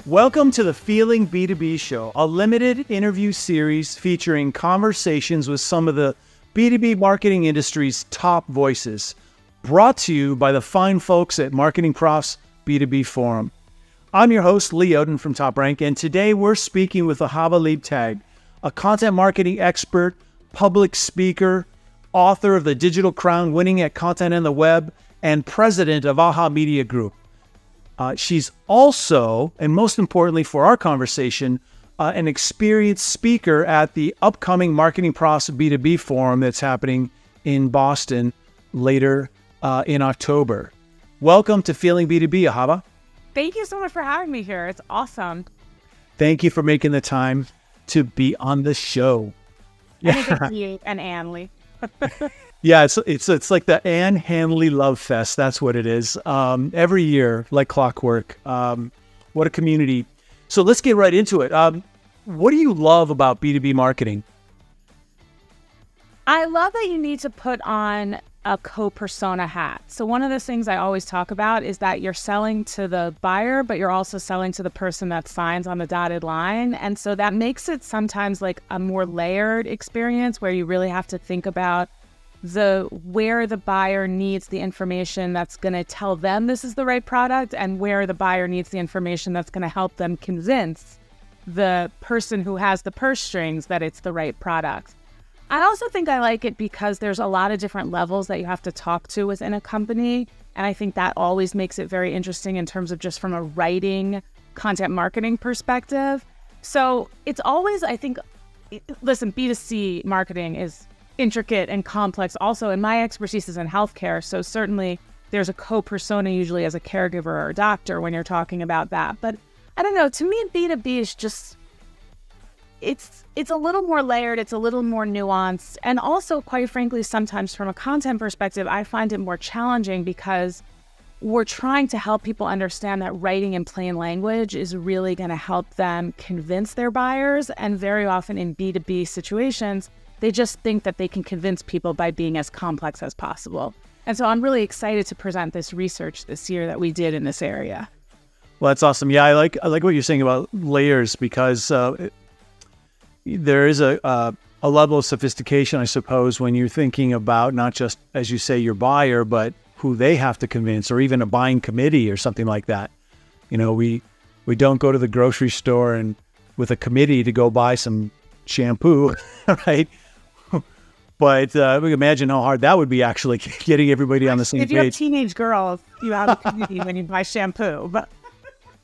Welcome to the Feeling B2B Show, a limited interview series featuring conversations with some of the B2B marketing industry's top voices, brought to you by the fine folks at MarketingProfs B2B Forum. I'm your host, Lee Odden from TopRank, and today we're speaking with Ahava Leibtag, a content marketing expert, public speaker, author of The Digital Crown, Winning at Content and the Web, and president of Aha Media Group. She's also, and most importantly for our conversation, an experienced speaker at the upcoming MarketingProfs B2B Forum that's happening in Boston later in October. Welcome to Feeling B2B, Ahava. Thank you so much for having me here. It's awesome. Thank you for making the time to be on the show. Yeah. You and Ann Lee. Yeah, it's like the Ann Hanley Love Fest. That's what it is. Every year, like clockwork. What a community. So let's get right into it. What do you love about B2B marketing? I love that you need to put on a co-persona hat. So one of the things I always talk about is that you're selling to the buyer, but you're also selling to the person that signs on the dotted line. And so that makes it sometimes like a more layered experience where you really have to think about where the buyer needs the information that's going to tell them this is the right product, and where the buyer needs the information that's going to help them convince the person who has the purse strings that it's the right product. I also think I like it because there's a lot of different levels that you have to talk to within a company. And I think that always makes it very interesting in terms of just from a writing, content marketing perspective. So it's always, I think, listen, B2C marketing is intricate and complex also, and my expertise is in healthcare, so certainly there's a co-persona usually as a caregiver or a doctor when you're talking about that. But I don't know, to me B2B is just it's a little more layered, it's a little more nuanced, and also quite frankly sometimes from a content perspective I find it more challenging because we're trying to help people understand that writing in plain language is really going to help them convince their buyers, and very often in B2B situations they just think that they can convince people by being as complex as possible. And so I'm really excited to present this research this year that we did in this area. Well, that's awesome. Yeah, I like what you're saying about layers, because there is a level of sophistication, I suppose, when you're thinking about not just, as you say, your buyer, but who they have to convince, or even a buying committee or something like that. You know, we don't go to the grocery store and with a committee to go buy some shampoo, right? But we can imagine how hard that would be actually getting everybody on the same page. If you have teenage girls, you have a committee when you buy shampoo. But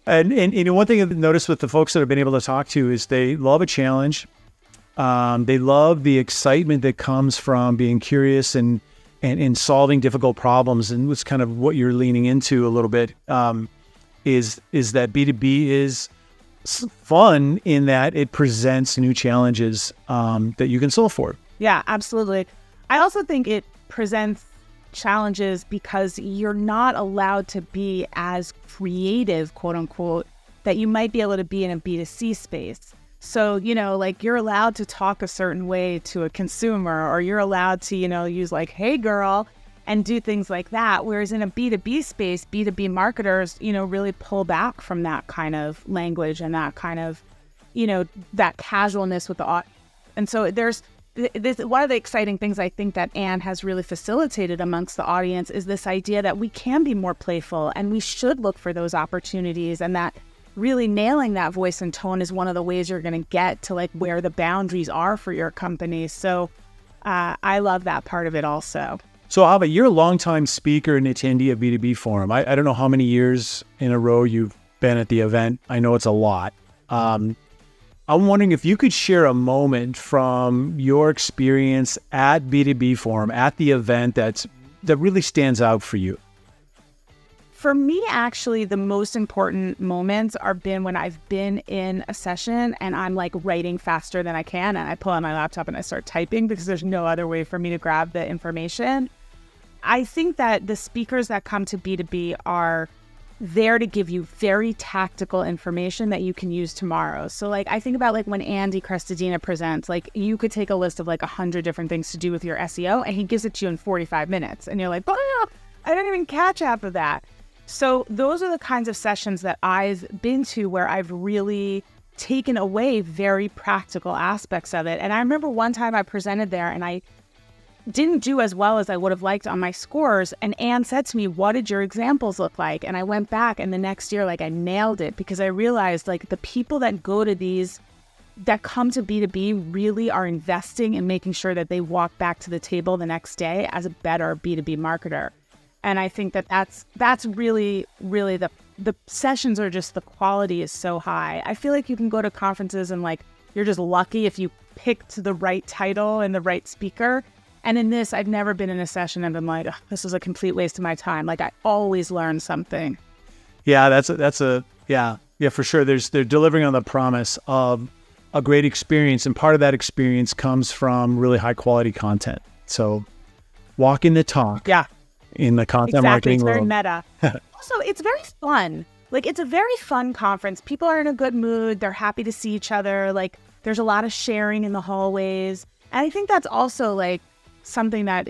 and you know, one thing I've noticed with the folks that I've been able to talk to is they love a challenge. They love the excitement that comes from being curious and solving difficult problems. And what's kind of what you're leaning into a little bit is that B2B is fun in that it presents new challenges that you can solve for. Yeah, absolutely. I also think it presents challenges because you're not allowed to be as creative, quote unquote, that you might be able to be in a B2C space. So, you know, like you're allowed to talk a certain way to a consumer, or you're allowed to, you know, use like, hey girl, and do things like that. Whereas in a B2B space, B2B marketers, you know, really pull back from that kind of language and that kind of, you know, that casualness with the audience. And so there's one of the exciting things I think that Anne has really facilitated amongst the audience is this idea that we can be more playful and we should look for those opportunities, and that really nailing that voice and tone is one of the ways you're going to get to like where the boundaries are for your company. So I love that part of it also. So Ahava, you're a longtime speaker and attendee of B2B Forum. I don't know how many years in a row you've been at the event. I know it's a lot. I'm wondering if you could share a moment from your experience at B2B Forum, at the event that really stands out for you. For me, actually, the most important moments are been when I've been in a session and I'm like writing faster than I can, and I pull out my laptop and I start typing because there's no other way for me to grab the information. I think that the speakers that come to B2B are there to give you very tactical information that you can use tomorrow. So like I think about like when Andy Crestodina presents, like you could take a list of like 100 different things to do with your SEO and he gives it to you in 45 minutes and you're like, oh, I didn't even catch half of that. So those are the kinds of sessions that I've been to where I've really taken away very practical aspects of it. And I remember one time I presented there and I didn't do as well as I would have liked on my scores. And Anne said to me, "What did your examples look like?" And I went back and the next year, like, I nailed it, because I realized, like, the people that go to these, that come to B2B, really are investing in making sure that they walk back to the table the next day as a better B2B marketer. And I think that that's really, really the sessions are just, the quality is so high. I feel like you can go to conferences and, like, you're just lucky if you picked the right title and the right speaker. And in this, I've never been in a session and been like, "Oh, this is a complete waste of my time." Like, I always learn something. Yeah, yeah, for sure. They're delivering on the promise of a great experience, and part of that experience comes from really high quality content. So walking the talk. Yeah. In the content Exactly. marketing world. It's very meta. Also, it's very fun. Like, it's a very fun conference. People are in a good mood. They're happy to see each other. Like, there's a lot of sharing in the hallways. And I think that's also, like, something that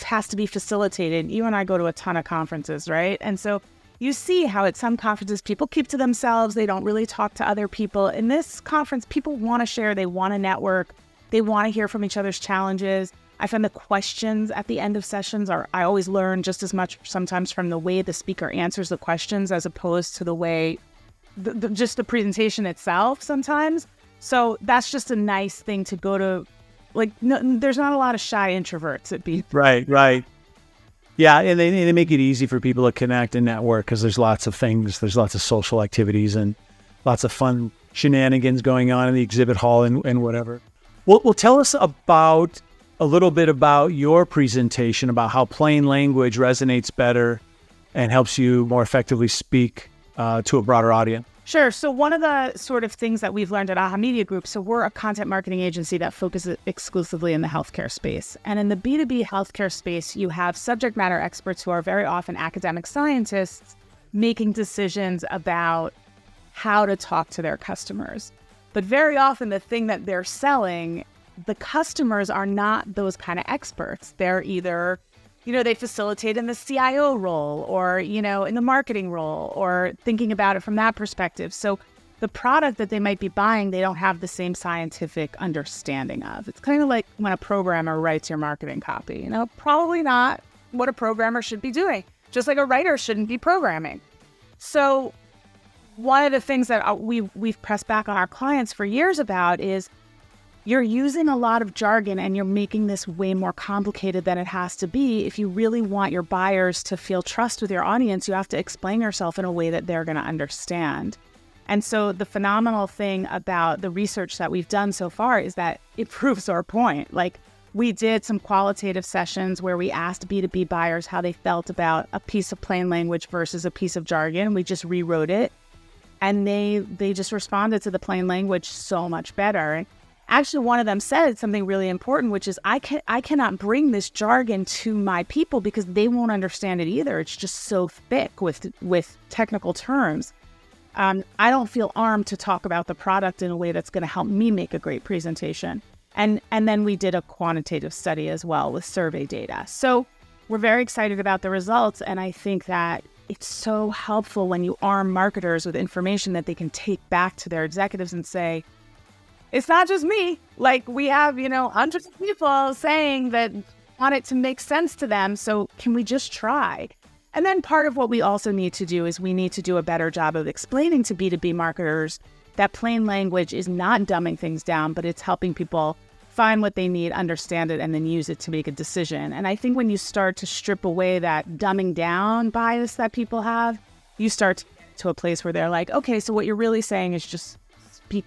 has to be facilitated. You and I go to a ton of conferences, right? And so you see how at some conferences people keep to themselves. They don't really talk to other people. In this conference, people want to share. They want to network. They want to hear from each other's challenges. I find the questions at the end of sessions I always learn just as much sometimes from the way the speaker answers the questions as opposed to the way, just the presentation itself sometimes. So that's just a nice thing to go to. Like, no, there's not a lot of shy introverts at B2B. Right. Yeah, and they make it easy for people to connect and network, because there's lots of things. There's lots of social activities and lots of fun shenanigans going on in the exhibit hall and whatever. Well, tell us a little bit about your presentation, about how plain language resonates better and helps you more effectively speak to a broader audience. Sure. So one of the sort of things that we've learned at Aha Media Group, so we're a content marketing agency that focuses exclusively in the healthcare space. And in the B2B healthcare space, you have subject matter experts who are very often academic scientists making decisions about how to talk to their customers. But very often the thing that they're selling, the customers are not those kind of experts. They're either, they facilitate in the CIO role or, in the marketing role, or thinking about it from that perspective. So the product that they might be buying, they don't have the same scientific understanding of. It's kind of like when a programmer writes your marketing copy, probably not what a programmer should be doing, just like a writer shouldn't be programming. So one of the things that we've pressed back on our clients for years about is, you're using a lot of jargon and you're making this way more complicated than it has to be. If you really want your buyers to feel trust with your audience, you have to explain yourself in a way that they're going to understand. And so the phenomenal thing about the research that we've done so far is that it proves our point. Like, we did some qualitative sessions where we asked B2B buyers how they felt about a piece of plain language versus a piece of jargon. We just rewrote it, and they just responded to the plain language so much better. Actually, one of them said something really important, which is, I cannot bring this jargon to my people because they won't understand it either. It's just so thick with technical terms. I don't feel armed to talk about the product in a way that's going to help me make a great presentation. And then we did a quantitative study as well with survey data. So we're very excited about the results. And I think that it's so helpful when you arm marketers with information that they can take back to their executives and say, it's not just me. Like, we have, hundreds of people saying that want it to make sense to them. So can we just try? And then part of what we also need to do is we need to do a better job of explaining to B2B marketers that plain language is not dumbing things down, but it's helping people find what they need, understand it, and then use it to make a decision. And I think when you start to strip away that dumbing down bias that people have, you start to get to a place where they're like, okay, so what you're really saying is just speak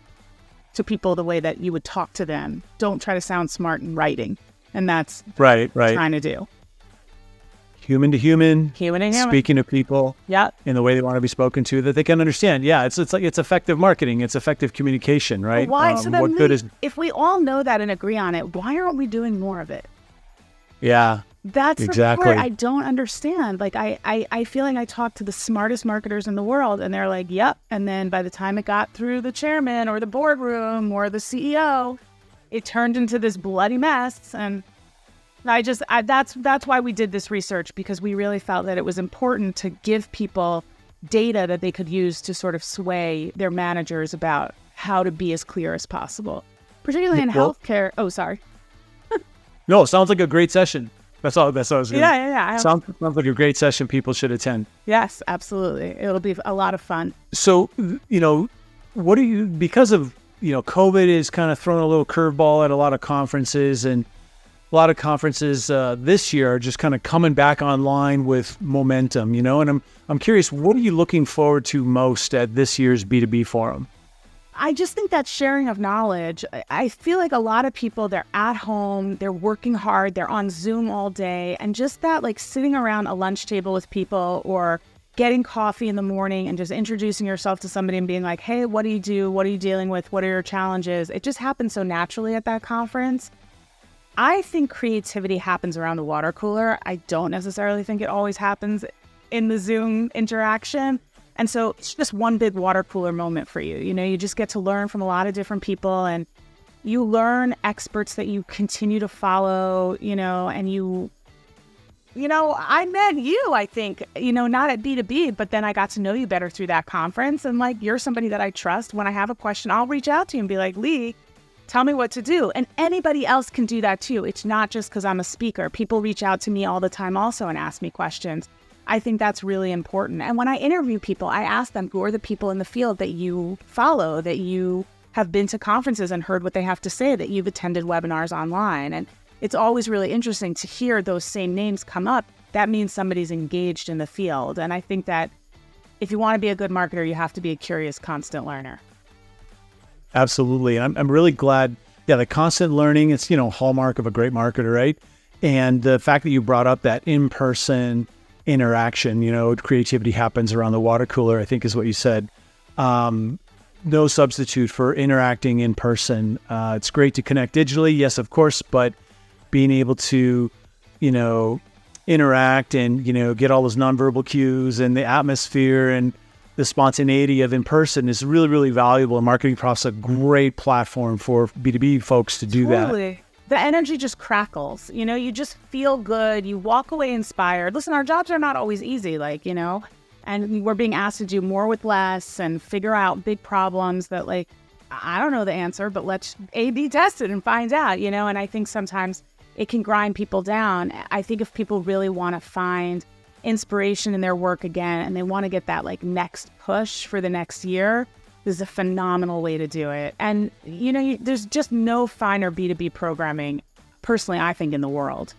to people the way that you would talk to them. Don't try to sound smart in writing. And that's right. Trying to do. Human to human, speaking to people in the way they want to be spoken to, that they can understand. Yeah, it's effective marketing. It's effective communication, right? Why? So then if we all know that and agree on it, why aren't we doing more of it? Yeah, that's exactly the part I don't understand. Like, I feel like I talk to the smartest marketers in the world and they're like, yep. And then by the time it got through the chairman or the boardroom or the CEO, it turned into this bloody mess. And That's why we did this research, because we really felt that it was important to give people data that they could use to sort of sway their managers about how to be as clear as possible, particularly in healthcare. Oh, sorry. No, sounds like a great session. That's all I was going to Yeah. Sounds like a great session people should attend. Yes, absolutely. It'll be a lot of fun. So, because of, COVID is kind of throwing a little curveball at a lot of conferences, and a lot of conferences this year are just kind of coming back online with momentum, and I'm curious, what are you looking forward to most at this year's B2B Forum? I just think that sharing of knowledge, I feel like a lot of people, they're at home, they're working hard, they're on Zoom all day, and just that like sitting around a lunch table with people or getting coffee in the morning and just introducing yourself to somebody and being like, hey, what do you do? What are you dealing with? What are your challenges? It just happens so naturally at that conference. I think creativity happens around the water cooler. I don't necessarily think it always happens in the Zoom interaction. And so it's just one big water cooler moment for you. You just get to learn from a lot of different people, and you learn experts that you continue to follow, and I met you, I think, not at B2B, but then I got to know you better through that conference. And like, you're somebody that I trust. When I have a question, I'll reach out to you and be like, Lee, tell me what to do. And anybody else can do that too. It's not just because I'm a speaker. People reach out to me all the time also and ask me questions. I think that's really important. And when I interview people, I ask them, who are the people in the field that you follow, that you have been to conferences and heard what they have to say, that you've attended webinars online. And it's always really interesting to hear those same names come up. That means somebody's engaged in the field. And I think that if you want to be a good marketer, you have to be a curious, constant learner. Absolutely. I'm really glad. Yeah, the constant learning, it's, hallmark of a great marketer, right? And the fact that you brought up that in-person interaction, creativity happens around the water cooler, I think is what you said. No substitute for interacting in person. It's great to connect digitally, yes, of course, but being able to, interact and, get all those nonverbal cues and the atmosphere and the spontaneity of in person is really, really valuable. And MarketingProfs is a great platform for B2B folks to do that. The energy just crackles, you just feel good. You walk away inspired. Listen, our jobs are not always easy, and we're being asked to do more with less and figure out big problems that I don't know the answer, but let's A/B test it and find out, and I think sometimes it can grind people down. I think if people really want to find inspiration in their work again and they want to get that next push for the next year, this is a phenomenal way to do it. And, there's just no finer B2B programming, personally, I think, in the world.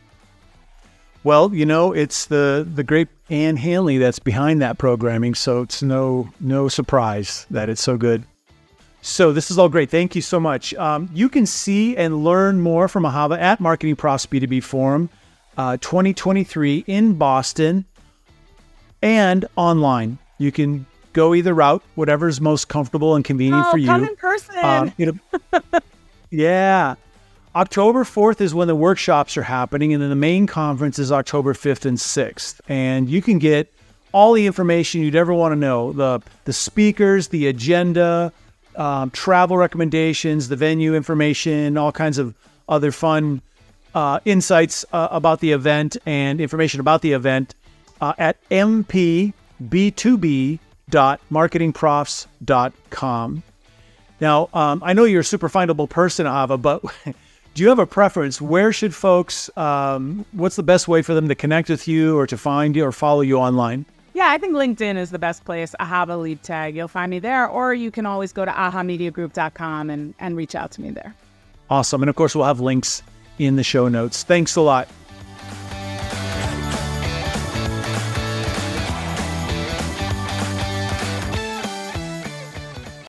Well, it's the great Ann Hanley that's behind that programming, so it's no surprise that it's so good. So this is all great. Thank you so much. You can see and learn more from Ahava at MarketingProfs B2B Forum 2023 in Boston and online. You can go either route, whatever's most comfortable and convenient for you. Come in person. Yeah. October 4th is when the workshops are happening, and then the main conference is October 5th and 6th. And you can get all the information you'd ever want to know, the speakers, the agenda, travel recommendations, the venue information, all kinds of other fun insights about the event and information about the event at mpb2b.marketingprofs.com. Now, I know you're a super findable person, Ahava, but do you have a preference? Where should folks, what's the best way for them to connect with you or to find you or follow you online? Yeah, I think LinkedIn is the best place. Ahava Leibtag. You'll find me there, or you can always go to ahamediagroup.com and reach out to me there. Awesome. And of course, we'll have links in the show notes. Thanks a lot.